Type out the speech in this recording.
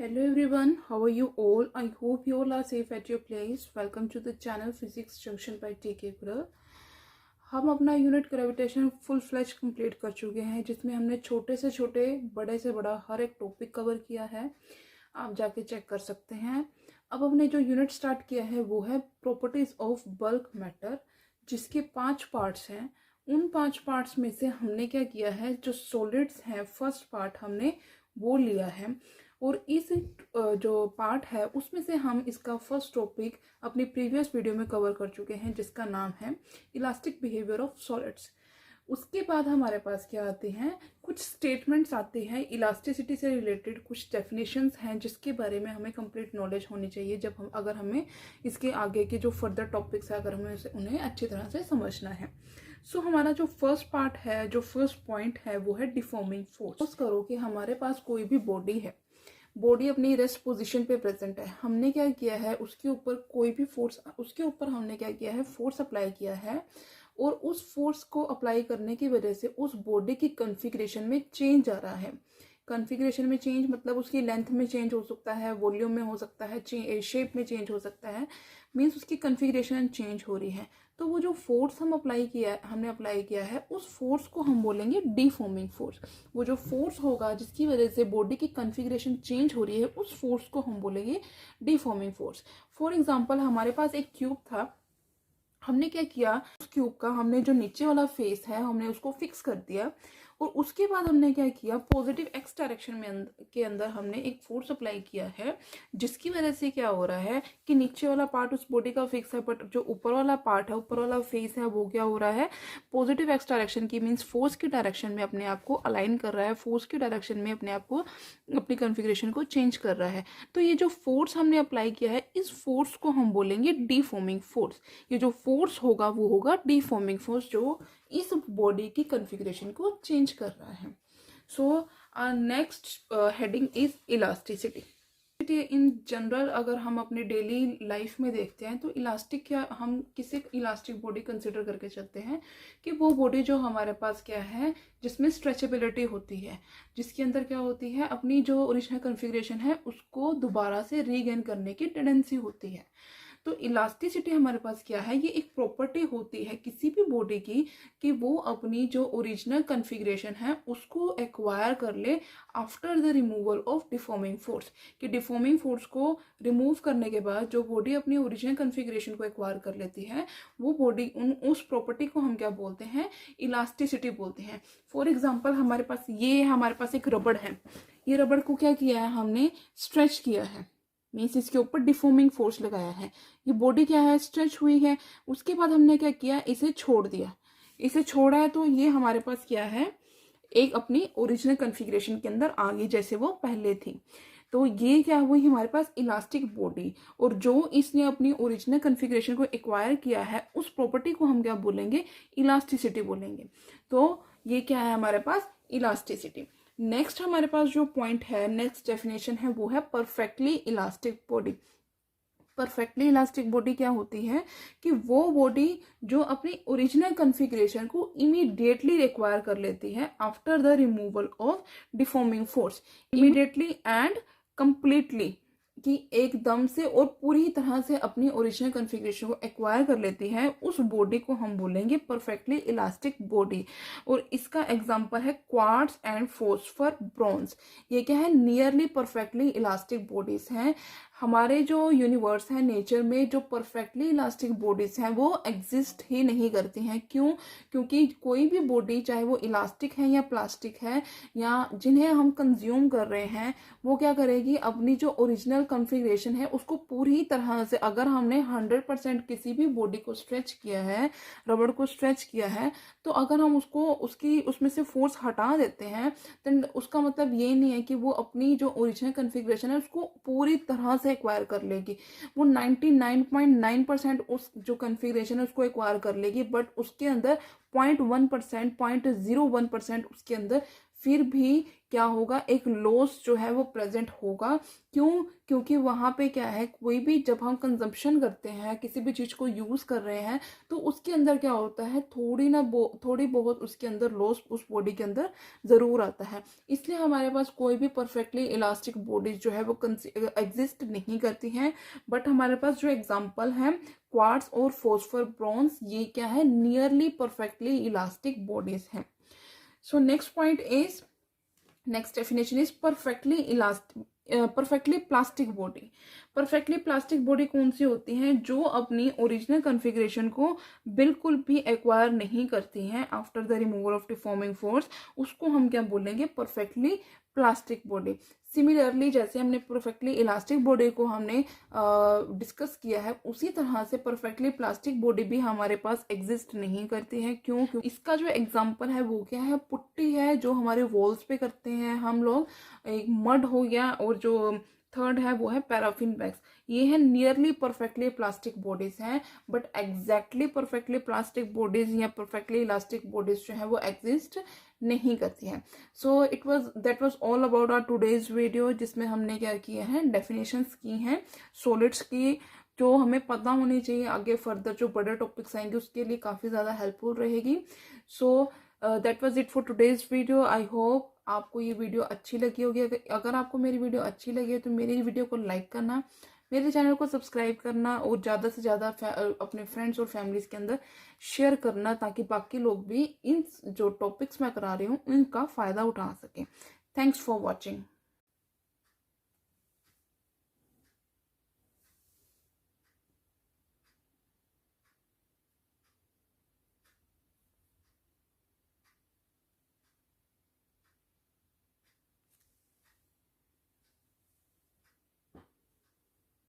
Hello everyone, how are you all? I hope you all are safe at your place. Welcome to the channel Physics Junction by TK Kural. हम अपना unit gravitation full flash complete कर चुके हैं, जिसमें हमने छोटे से छोटे बड़े से बड़ा हर एक टॉपिक कवर किया है। आप जाके चेक कर सकते हैं। अब हमने जो यूनिट स्टार्ट किया है वो है प्रॉपर्टीज ऑफ बल्क मैटर, जिसके 5 पार्ट्स हैं। उन 5 पार्ट्स में से हमने क्या किया है, जो सॉलिड्स हैं फर्स्ट पार्ट हमने वो लिया है, और इस जो पार्ट है उसमें से हम इसका फर्स्ट टॉपिक अपनी प्रीवियस वीडियो में कवर कर चुके हैं, जिसका नाम है इलास्टिक बिहेवियर ऑफ सॉलिड्स। उसके बाद हमारे पास क्या आते हैं, कुछ स्टेटमेंट्स आते हैं इलास्टिसिटी से रिलेटेड, कुछ डेफिनेशंस हैं जिसके बारे में हमें कंप्लीट नॉलेज होनी चाहिए जब हम अगर हमें इसके आगे के जो फर्दर टॉपिक्स है अगर हमें उन्हें अच्छी तरह से समझना है। सो हमारा जो फर्स्ट पार्ट है, जो फर्स्ट पॉइंट है वो है डिफॉर्मिंग फोर्स। करो कि हमारे पास कोई भी बॉडी है, बॉडी अपनी रेस्ट पोजीशन पे प्रेजेंट है, हमने क्या किया है उसके ऊपर कोई भी फोर्स, उसके ऊपर हमने क्या किया है फोर्स अप्लाई किया है, और उस फोर्स को अप्लाई करने की वजह से उस बॉडी की कॉन्फ़िगरेशन में चेंज आ रहा है। कॉन्फ़िगरेशन में चेंज मतलब उसकी लेंथ में चेंज हो सकता है, वॉल्यूम में हो सकता है, शेप में चेंज हो सकता है, मीन्स उसकी कॉन्फ़िगरेशन चेंज हो रही है। तो वो जो फोर्स हमने अप्लाई किया है उस फोर्स को हम बोलेंगे डिफॉर्मिंग फोर्स। वो जो फोर्स होगा जिसकी वजह से बॉडी की कॉन्फ़िगरेशन चेंज हो रही है उस फोर्स को हम बोलेंगे डिफॉर्मिंग फोर्स। फॉर एग्जाम्पल हमारे पास एक क्यूब था, हमने क्या किया उस क्यूब का हमने जो नीचे वाला फेस है हमने उसको फिक्स कर दिया, और उसके बाद हमने क्या किया पॉजिटिव एक्स डायरेक्शन में के अंदर हमने एक फोर्स अप्लाई किया है, जिसकी वजह से क्या हो रहा है कि नीचे वाला पार्ट उस बॉडी का फिक्स है, बट जो ऊपर वाला पार्ट है, ऊपर वाला फेस है, वो क्या हो रहा है पॉजिटिव एक्स डायरेक्शन की मीन्स फोर्स की डायरेक्शन में अपने आप को अलाइन कर रहा है, फोर्स की डायरेक्शन में अपने आप को अपनी कॉन्फ़िगरेशन को चेंज कर रहा है। तो ये जो फोर्स हमने अप्लाई किया है इस फोर्स को हम बोलेंगे डिफॉर्मिंग फोर्स। ये जो फोर्स होगा वो होगा डिफॉर्मिंग फोर्स, जो इस बॉडी की कॉन्फ़िगरेशन को चेंज कर रहा है। So next heading is elasticity. In general अगर हम अपने डेली लाइफ में देखते हैं तो इलास्टिक क्या, हम किसे इलास्टिक बॉडी कंसिडर करके चलते हैं कि वो बॉडी जो हमारे पास क्या है जिसमें स्ट्रेचेबिलिटी होती है, जिसके अंदर क्या होती है अपनी जो ओरिजिनल कॉन्फ़िगरेशन है उसको दोबारा से रीगेन करने की टेंडेंसी होती है। तो इलास्टिसिटी हमारे पास क्या है, ये एक प्रॉपर्टी होती है किसी भी बॉडी की कि वो अपनी जो ओरिजिनल कॉन्फ़िगरेशन है उसको एक्वायर कर ले after the removal of deforming force. कि डिफॉर्मिंग फोर्स को रिमूव करने के बाद जो बॉडी अपनी ओरिजिनल कॉन्फ़िगरेशन को एक्वायर कर लेती है वो बॉडी उस प्रॉपर्टी को हम क्या बोलते हैं, इलास्टिसिटी बोलते हैं। फॉर एग्जाम्पल हमारे पास एक रबड़ है, ये रबड़ को क्या किया है हमने स्ट्रेच किया है, मीन्स इसके ऊपर डिफॉर्मिंग फोर्स लगाया है, ये बॉडी क्या है स्ट्रेच हुई है। उसके बाद हमने क्या किया इसे छोड़ दिया, इसे छोड़ा है तो ये हमारे पास क्या है एक अपनी ओरिजिनल कॉन्फ़िगरेशन के अंदर आ गई जैसे वो पहले थी। तो ये क्या हुई हमारे पास इलास्टिक बॉडी, और जो इसने अपनी ओरिजिनल कॉन्फ़िगरेशन को एक्वायर किया है उस प्रॉपर्टी को हम क्या बोलेंगे, इलास्टिसिटी बोलेंगे। तो ये क्या है हमारे पास इलास्टिसिटी। नेक्स्ट हमारे पास जो पॉइंट है, नेक्स्ट डेफिनेशन है वो है perfectly elastic body. Perfectly elastic body क्या होती है कि वो बॉडी जो अपनी ओरिजिनल कॉन्फ़िगरेशन को इमीडिएटली रिक्वायर कर लेती है after the removal of deforming force, immediately and completely, कि एकदम से और पूरी तरह से अपनी ओरिजिनल कॉन्फ़िगरेशन को एक्वायर कर लेती है, उस बॉडी को हम बोलेंगे परफेक्टली इलास्टिक बॉडी। और इसका एग्जांपल है क्वार्ट्ज एंड फॉस्फर ब्रॉन्ज। ये क्या है नियरली परफेक्टली इलास्टिक बॉडीज हैं। हमारे जो यूनिवर्स है नेचर में जो परफेक्टली इलास्टिक बॉडीज हैं वो एग्जिस्ट ही नहीं करती हैं। क्यों? क्योंकि कोई भी बॉडी चाहे वो इलास्टिक है या प्लास्टिक है या जिन्हें हम कंज्यूम कर रहे हैं, वो क्या करेगी अपनी जो ओरिजिनल कॉन्फ़िगरेशन है उसको पूरी तरह से, अगर हमने 100% किसी भी बॉडी को स्ट्रेच किया है, रबड़ को स्ट्रेच किया है, तो अगर हम उसमें से फोर्स हटा देते हैं तो उसका मतलब ये नहीं है कि वो अपनी जो ओरिजिनल कॉन्फ़िगरेशन है उसको पूरी तरह से एक्वायर कर लेगी। वो 99.9% उस जो कॉन्फ़िगरेशन है उसको एक्वायर कर लेगी, बट उसके अंदर 0.1%, 0.01% उसके अंदर फिर भी क्या होगा, एक लॉस जो है वो प्रेजेंट होगा। क्यों? क्योंकि वहाँ पे क्या है, कोई भी जब हम कंजम्पशन करते हैं, किसी भी चीज़ को यूज़ कर रहे हैं, तो उसके अंदर क्या होता है, थोड़ी बहुत उसके अंदर लॉस उस बॉडी के अंदर ज़रूर आता है। इसलिए हमारे पास कोई भी परफेक्टली इलास्टिक बॉडी जो है वो एग्जिस्ट नहीं करती हैं। बट हमारे पास जो एग्जाम्पल है क्वार्ट्ज और फॉस्फर ब्रॉन्ज, ये क्या है, नियरली परफेक्टली इलास्टिक बॉडीज हैं। So next definition is perfectly elastic, perfectly plastic body. Perfectly plastic body कौन सी होती हैं? जो अपनी ओरिजिनल कॉन्फ़िगरेशन को बिल्कुल भी एक्वायर नहीं करती हैं after the removal of deforming force, उसको हम क्या बोलेंगे, परफेक्टली प्लास्टिक बॉडी। सिमिलरली जैसे हमने परफेक्टली इलास्टिक बॉडी को हमने डिस्कस किया है, उसी तरह से परफेक्टली प्लास्टिक बॉडी भी हमारे पास एग्जिस्ट नहीं करती है। क्यों? क्यों? इसका जो एग्जांपल है वो क्या है, पुट्टी है जो हमारे वॉल्स पे करते हैं हम लोग, एक मड हो गया, और जो थर्ड है वो है पैराफिन बैग्स। ये है नियरली परफेक्टली प्लास्टिक बॉडीज हैं, but exactly perfectly plastic bodies या परफेक्टली इलास्टिक बॉडीज जो है वो एग्जिस्ट नहीं करती हैं। So that was all about our today's video, जिसमें हमने क्या किया है, डेफिनेशंस की हैं सॉलिड्स की, जो हमें पता होनी चाहिए। आगे फर्दर जो बड़े टॉपिक्स आएंगे उसके लिए काफ़ी ज़्यादा हेल्पफुल रहेगी। सो that was it for today's video. I hope आपको ये वीडियो अच्छी लगी होगी। अगर आपको मेरी वीडियो अच्छी लगी है तो मेरी वीडियो को लाइक करना, मेरे चैनल को सब्सक्राइब करना, और ज़्यादा से ज़्यादा अपने फ्रेंड्स और फैमिलीज़ के अंदर शेयर करना, ताकि बाकी लोग भी इन जो टॉपिक्स मैं करा रही हूँ इनका फ़ायदा उठा सकें। Thanks for watching.